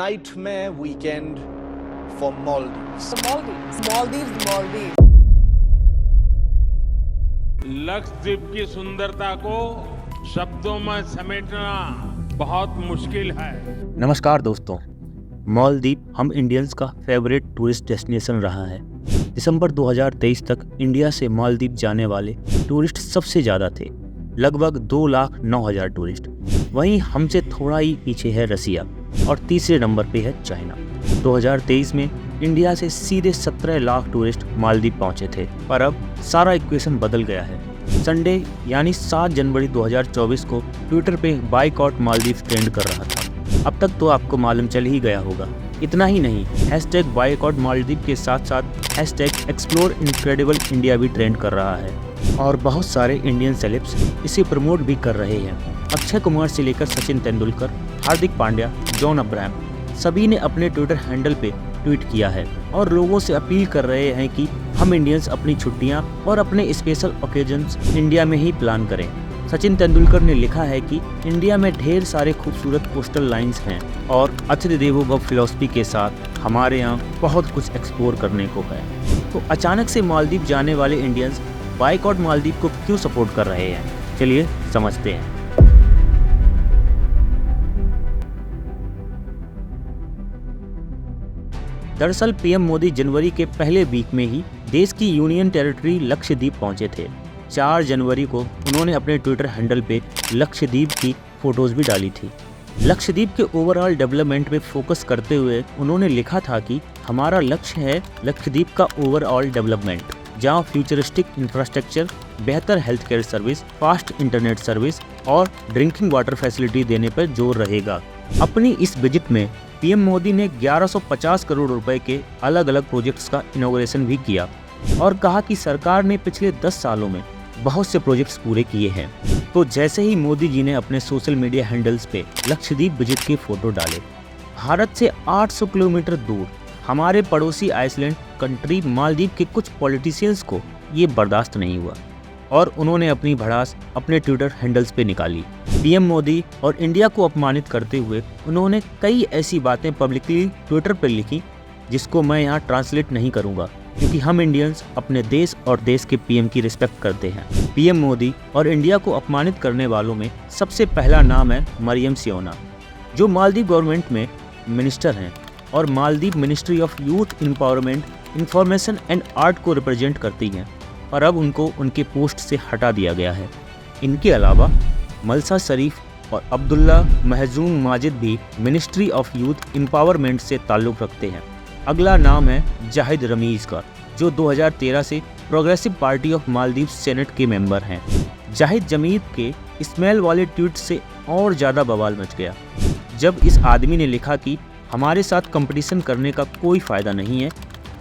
nightmare weekend for Maldives. Maldives. Lakshadweep की सुंदरता को शब्दों में समेटना बहुत मुश्किल है। नमस्कार दोस्तों, मालदीव हम इंडियंस का फेवरेट टूरिस्ट डेस्टिनेशन रहा है। दिसंबर 2023 तक इंडिया से मालदीव जाने वाले टूरिस्ट सबसे ज़्यादा थे, लगभग 2,09,000 टूरिस्ट। वहीं हमसे थोड़ा ही पीछे है रसिया और तीसरे नंबर पे है चाइना। 2023 में इंडिया से सीधे 17 लाख टूरिस्ट मालदीव पहुंचे थे, पर अब सारा इक्वेशन बदल गया है। संडे यानी 7 जनवरी 2024 को ट्विटर पे बायकॉट मालदीव ट्रेंड कर रहा था। अब तक तो आपको मालूम चल ही गया होगा। इतना ही नहीं, #बायकॉट मालदीव के साथ साथ #एक्सप्लोर इनक्रेडिबल इंडिया भी ट्रेंड कर रहा है और बहुत सारे इंडियन सेलेब्स इसे प्रमोट भी कर रहे हैं। अक्षय कुमार से लेकर सचिन तेंदुलकर, हार्दिक पांड्या, जॉन अब्राहम सभी ने अपने ट्विटर हैंडल पे ट्वीट किया है और लोगों से अपील कर रहे हैं कि हम इंडियंस अपनी छुट्टियां और अपने स्पेशल ओकेजन्स इंडिया में ही प्लान करें। सचिन तेंदुलकर ने लिखा है कि इंडिया में ढेर सारे खूबसूरत कोस्टल लाइंस हैं और अतिथि देवो भव फिलॉसफी के साथ हमारे यहाँ बहुत कुछ एक्सप्लोर करने को है। तो अचानक से मालदीव जाने वाले इंडियंस बायकॉट मालदीव को क्यों सपोर्ट कर रहे हैं, चलिए समझते हैं। दरअसल पीएम मोदी जनवरी के पहले वीक में ही देश की यूनियन टेरिटरी लक्षद्वीप पहुंचे थे। 4 जनवरी को उन्होंने अपने ट्विटर हैंडल पे लक्षद्वीप की फोटोज भी डाली थी। लक्षद्वीप के ओवरऑल डेवलपमेंट पे फोकस करते हुए उन्होंने लिखा था कि हमारा लक्ष्य है लक्षद्वीप का ओवरऑल डेवलपमेंट, जहाँ फ्यूचरिस्टिक इंफ्रास्ट्रक्चर, बेहतर health care service, fast internet service और ड्रिंकिंग वाटर फैसिलिटी देने पर जोर रहेगा। अपनी इस विजिट में पीएम मोदी ने 1150 करोड़ रुपए के अलग अलग प्रोजेक्ट्स का इनॉग्रेशन भी किया और कहा कि सरकार ने पिछले 10 सालों में बहुत से प्रोजेक्ट्स पूरे किए हैं। तो जैसे ही मोदी जी ने अपने सोशल मीडिया हैंडल्स पे लक्षद्वीप विजिट के फोटो डाले, भारत से 800 किलोमीटर दूर हमारे पड़ोसी आइसलैंड कंट्री मालदीव के कुछ पॉलिटिशियंस को ये बर्दाश्त नहीं हुआ और उन्होंने अपनी भड़ास अपने ट्विटर हैंडल्स पे निकाली। पीएम मोदी और इंडिया को अपमानित करते हुए उन्होंने कई ऐसी बातें पब्लिकली ट्विटर पर लिखी जिसको मैं यहाँ ट्रांसलेट नहीं करूँगा, क्योंकि हम इंडियंस अपने देश और देश के पीएम की रिस्पेक्ट करते हैं। पीएम मोदी और इंडिया को अपमानित करने वालों में सबसे पहला नाम है मरियम सियोना, जो मालदीव गवर्नमेंट में मिनिस्टर हैं और Maldives ministry of youth empowerment, information and art को रिप्रेजेंट करती हैं, और अब उनको उनके पोस्ट से हटा दिया गया है। इनके अलावा मलसा शरीफ और अब्दुल्ला महजूम माजिद भी मिनिस्ट्री ऑफ यूथ एम्पावरमेंट से ताल्लुक़ रखते हैं। अगला नाम है जाहिद रमीज का, जो 2013 से progressive party of Maldives senate के मेंबर हैं। जाहिद जमीद के स्मेल वाले ट्वीट से और ज़्यादा बवाल मच गया जब इस आदमी ने लिखा कि हमारे साथ कंपटीशन करने का कोई फ़ायदा नहीं है,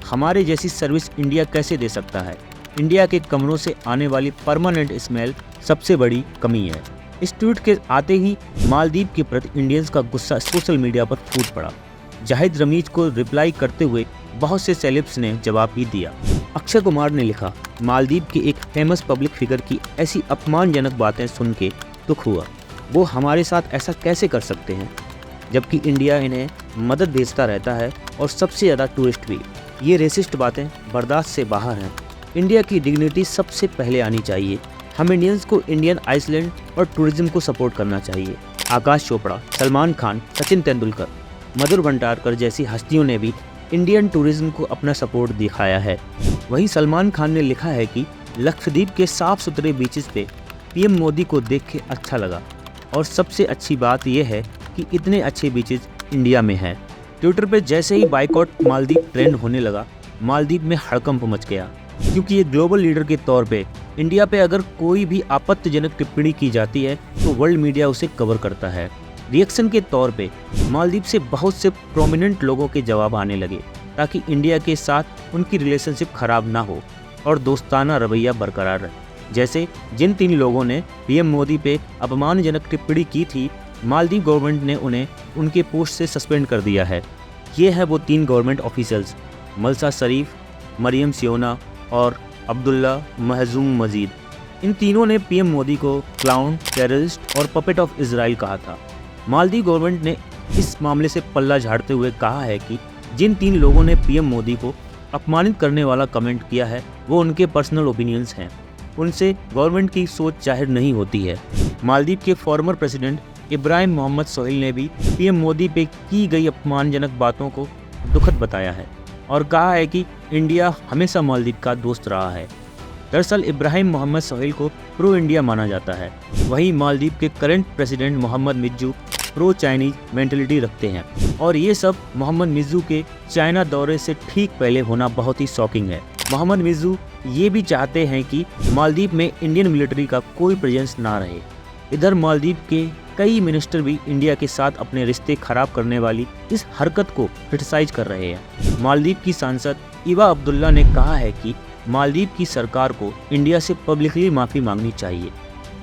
हमारे जैसी सर्विस इंडिया कैसे दे सकता है, इंडिया के कमरों से आने वाली परमानेंट स्मेल सबसे बड़ी कमी है। इस ट्वीट के आते ही मालदीव के प्रति इंडियंस का गुस्सा सोशल मीडिया पर फूट पड़ा। जाहिद रमीज को रिप्लाई करते हुए बहुत से सेलेब्स ने जवाब भी दिया। अक्षय कुमार ने लिखा, मालदीव के एक फेमस पब्लिक फिगर की ऐसी अपमानजनक बातें सुन के दुख हुआ। वो हमारे साथ ऐसा कैसे कर सकते हैं, जबकि इंडिया इन्हें मदद भेजता रहता है और सबसे ज़्यादा टूरिस्ट भी। ये रेसिस्ट बातें बर्दाश्त से बाहर हैं। इंडिया की डिग्निटी सबसे पहले आनी चाहिए। हम इंडियंस को इंडियन आइसलैंड और टूरिज्म को सपोर्ट करना चाहिए। आकाश चोपड़ा, सलमान खान, सचिन तेंदुलकर, मधुर भंडारकर जैसी हस्तियों ने भी इंडियन टूरिज्म को अपना सपोर्ट दिखाया है। वहीं सलमान खान ने लिखा है कि लक्षद्वीप के साफ सुथरे बीचेस पे पीएम मोदी को देख के अच्छा लगा और सबसे अच्छी बात यह है कि इतने अच्छे बीचेस इंडिया में हैं। ट्विटर पे जैसे ही बायकॉट मालदीव ट्रेंड होने लगा, मालदीव में हड़कंप मच गया, क्योंकि ये ग्लोबल लीडर के तौर पे इंडिया पे अगर कोई भी आपत्तिजनक टिप्पणी की जाती है तो वर्ल्ड मीडिया उसे कवर करता है। रिएक्शन के तौर पे मालदीव से बहुत से प्रोमिनेंट लोगों के जवाब आने लगे ताकि इंडिया के साथ उनकी रिलेशनशिप खराब ना हो और दोस्ताना रवैया बरकरार रहे। जैसे जिन 3 लोगों ने पीएम मोदी पे अपमानजनक टिप्पणी की थी, मालदीव गवर्नमेंट ने उन्हें उनके पोस्ट से सस्पेंड कर दिया है। ये है वो 3 गवर्नमेंट ऑफिशियल्स, मलसा शरीफ, मरियम सियोना और अब्दुल्ला महजूम मजीद। इन तीनों ने पीएम मोदी को क्लाउन, टेररिस्ट और पपेट ऑफ इजराइल कहा था। मालदीव गवर्नमेंट ने इस मामले से पल्ला झाड़ते हुए कहा है कि जिन 3 लोगों ने पीएम मोदी को अपमानित करने वाला कमेंट किया है वो उनके पर्सनल ओपिनियंस हैं, उनसे गवर्नमेंट की सोच जाहिर नहीं होती है। मालदीव के फॉर्मर प्रेसिडेंट इब्राहिम मोहम्मद सोहेल ने भी पीएम मोदी पे की गई अपमानजनक बातों को दुखद बताया है और कहा है कि इंडिया हमेशा मालदीव का दोस्त रहा है। दरअसल इब्राहिम मोहम्मद सोहेल को प्रो इंडिया माना जाता है, वहीं मालदीव के current president Mohammed Muizzu pro Chinese mentality रखते हैं और ये सब मोहम्मद मिज्जू के चाइना दौरे से ठीक पहले होना बहुत ही शॉकिंग है। मोहम्मद मिज्जू ये भी चाहते हैं कि मालदीव में इंडियन मिलिट्री का कोई प्रेजेंस ना रहे। इधर मालदीव के कई मिनिस्टर भी इंडिया के साथ अपने रिश्ते खराब करने वाली इस हरकत को क्रिटिसाइज कर रहे हैं। मालदीव की सांसद इवा अब्दुल्ला ने कहा है कि मालदीव की सरकार को इंडिया से पब्लिकली माफ़ी मांगनी चाहिए।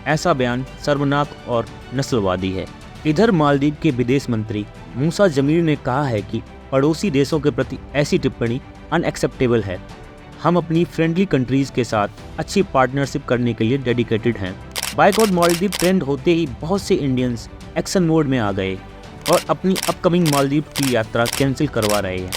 ऐसा बयान शर्मनाक और नस्लवादी है। इधर मालदीव के विदेश मंत्री मूसा जमीर ने कहा है कि पड़ोसी देशों के प्रति ऐसी टिप्पणी अनएक्सेप्टेबल है। हम अपनी फ्रेंडली कंट्रीज़ के साथ अच्छी पार्टनरशिप करने के लिए डेडिकेटेड हैं। बायकॉट मालदीव ट्रेंड होते ही बहुत से इंडियंस एक्शन मोड में आ गए और अपनी अपकमिंग मालदीव की यात्रा कैंसिल करवा रहे हैं।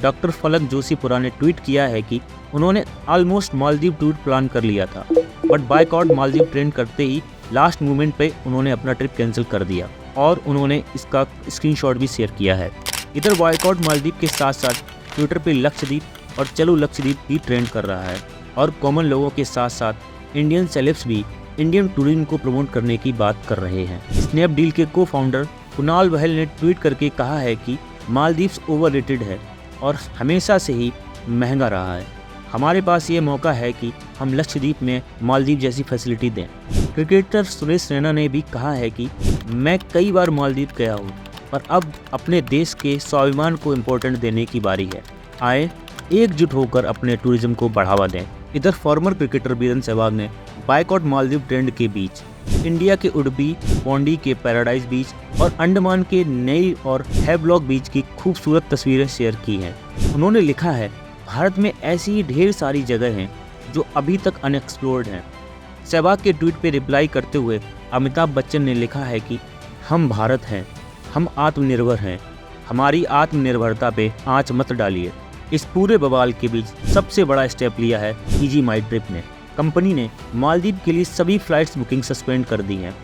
डॉक्टर फलक जोशीपुरा ने ट्वीट किया है कि उन्होंने ऑलमोस्ट मालदीव टूर प्लान कर लिया था, बट बायकॉट मालदीव ट्रेंड करते ही लास्ट मोमेंट पे उन्होंने अपना ट्रिप कैंसिल कर दिया और उन्होंने इसका स्क्रीनशॉट भी शेयर किया है। इधर बायकॉट मालदीव के साथ साथ ट्विटर पे लक्षद्वीप और चलो लक्षद्वीप भी ट्रेंड कर रहा है और कॉमन लोगों के साथ साथ इंडियन सेलेब्स भी इंडियन टूरिज्म को प्रमोट करने की बात कर रहे हैं। स्नैपडील के को फाउंडर कुणाल बहल ने ट्वीट करके कहा है कि मालदीव्स ओवररेटेड है और हमेशा से ही महंगा रहा है। हमारे पास ये मौका है कि हम लक्षद्वीप में मालदीव जैसी फैसिलिटी दें। क्रिकेटर सुरेश रैना ने भी कहा है कि मैं कई बार मालदीव गया हूँ पर अब अपने देश के स्वाभिमान को इम्पोर्टेंट देने की बारी है। आए एकजुट होकर अपने टूरिज्म को बढ़ावा दें। इधर फॉर्मर क्रिकेटर वीरेंद्र सहवाग ने बायकॉट मालदीव ट्रेंड के बीच इंडिया के उडुपी, पौंडी के पैराडाइज बीच और अंडमान के नई और हैवलॉक बीच की खूबसूरत तस्वीरें शेयर की हैं। उन्होंने लिखा है, भारत में ऐसी ढेर सारी जगह हैं जो अभी तक अनएक्सप्लोर्ड हैं। सहवाग के ट्वीट पे रिप्लाई करते हुए अमिताभ बच्चन ने लिखा है कि हम भारत हैं, हम आत्मनिर्भर हैं, हमारी आत्मनिर्भरता पे आंच मत डालिए। इस पूरे बवाल के बीच सबसे बड़ा स्टेप लिया है ईजी माई ट्रिप ने। कंपनी ने मालदीव के लिए सभी फ्लाइट्स बुकिंग सस्पेंड कर दी हैं।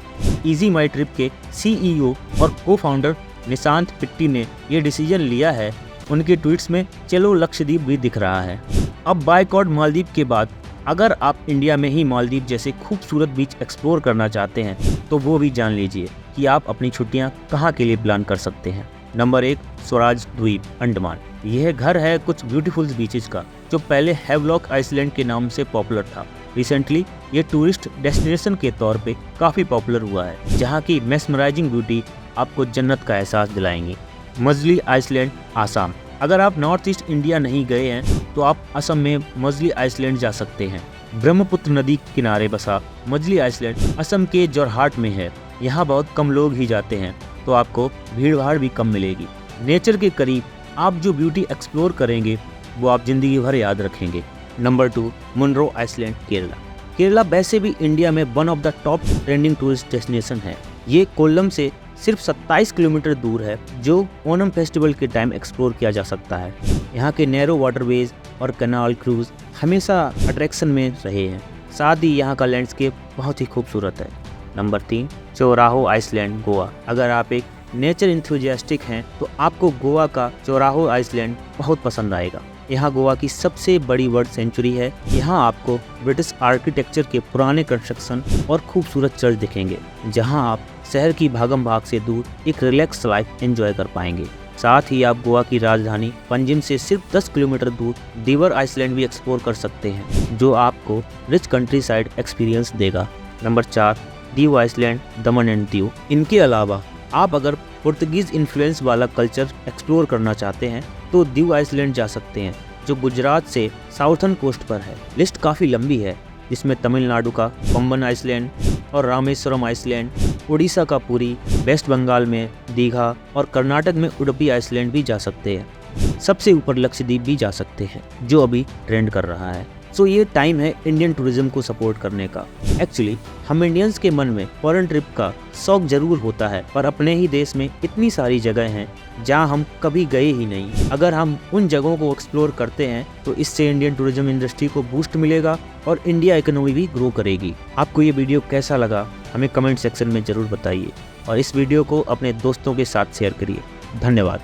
ईजी माई ट्रिप के सीईओ और को फाउंडर निशांत पिट्टी ने ये डिसीजन लिया है। उनके ट्वीट्स में चलो लक्षद्वीप भी दिख रहा है। अब बायकॉट मालदीव के बाद अगर आप इंडिया में ही मालदीव जैसे खूबसूरत बीच एक्सप्लोर करना चाहते हैं तो वो भी जान लीजिए कि आप अपनी छुट्टियां कहाँ के लिए प्लान कर सकते हैं। नंबर 1, स्वराज द्वीप, अंडमान। यह घर है कुछ ब्यूटीफुल बीचेस का जो पहले हैवलॉक आइसलैंड के नाम से पॉपुलर था। रिसेंटली ये टूरिस्ट डेस्टिनेशन के तौर पे काफ़ी पॉपुलर हुआ है, जहाँ की मेस्मराइजिंग ब्यूटी आपको जन्नत का एहसास दिलाएंगी। मजली आइसलैंड, आसाम। अगर आप नॉर्थ ईस्ट इंडिया नहीं गए हैं तो आप असम में मजली आइसलैंड जा सकते हैं। ब्रह्मपुत्र नदी किनारे बसा मजली आइसलैंड असम के जोरहाट में है। यहाँ बहुत कम लोग ही जाते हैं तो आपको भीड़ भाड़ भी कम मिलेगी। नेचर के करीब आप जो ब्यूटी एक्सप्लोर करेंगे वो आप जिंदगी भर याद रखेंगे। Number 2, Munroe Island, Kerala. Kerala वैसे भी इंडिया में one of the top trending tourist destination है। ये कोल्लम से सिर्फ 27 किलोमीटर दूर है, जो ओणम फेस्टिवल के टाइम एक्सप्लोर किया जा सकता है। यहाँ के नैरो वाटरवेज और कैनाल क्रूज हमेशा अट्रैक्शन में रहे हैं। साथ ही यहाँ का लैंडस्केप बहुत ही खूबसूरत है। Number 3, Chorao island, Goa. अगर आप एक नेचर इंथुजियास्टिक हैं तो आपको गोवा का चौराहो आइसलैंड बहुत पसंद आएगा। यहाँ गोवा की सबसे बड़ी बर्ड सेंचुरी है। यहाँ आपको ब्रिटिश आर्किटेक्चर के पुराने कंस्ट्रक्शन और खूबसूरत चर्च दिखेंगे, जहाँ आप शहर की भागम भाग से दूर एक रिलैक्स लाइफ एंजॉय कर पाएंगे। साथ ही आप गोवा की राजधानी पंजिम से सिर्फ 10 किलोमीटर दूर दीवर आइसलैंड भी एक्सप्लोर कर सकते हैं, जो आपको रिच कंट्री साइड एक्सपीरियंस देगा। Number 4, Diu Iceland, Daman and Diu. इनके अलावा आप अगर पुर्तगीज इन्फ्लुएंस वाला कल्चर एक्सप्लोर करना चाहते हैं तो दीव आइसलैंड जा सकते हैं, जो गुजरात से साउथर्न कोस्ट पर है। लिस्ट काफ़ी लंबी है, जिसमें तमिलनाडु का पंबन आइसलैंड और रामेश्वरम आइसलैंड, उड़ीसा का पुरी, वेस्ट बंगाल में दीघा और कर्नाटक में उडुपी आइसलैंड भी जा सकते हैं। सबसे ऊपर लक्षद्वीप भी जा सकते हैं, जो अभी ट्रेंड कर रहा है। सो ये टाइम है इंडियन टूरिज्म को सपोर्ट करने का। एक्चुअली हम इंडियंस के मन में फॉरेन ट्रिप का शौक जरूर होता है, पर अपने ही देश में इतनी सारी जगह हैं जहां हम कभी गए ही नहीं। अगर हम उन जगहों को एक्सप्लोर करते हैं तो इससे इंडियन टूरिज्म इंडस्ट्री को बूस्ट मिलेगा और इंडिया इकोनॉमी भी ग्रो करेगी। आपको ये वीडियो कैसा लगा हमें कमेंट सेक्शन में ज़रूर बताइए और इस वीडियो को अपने दोस्तों के साथ शेयर करिए। धन्यवाद।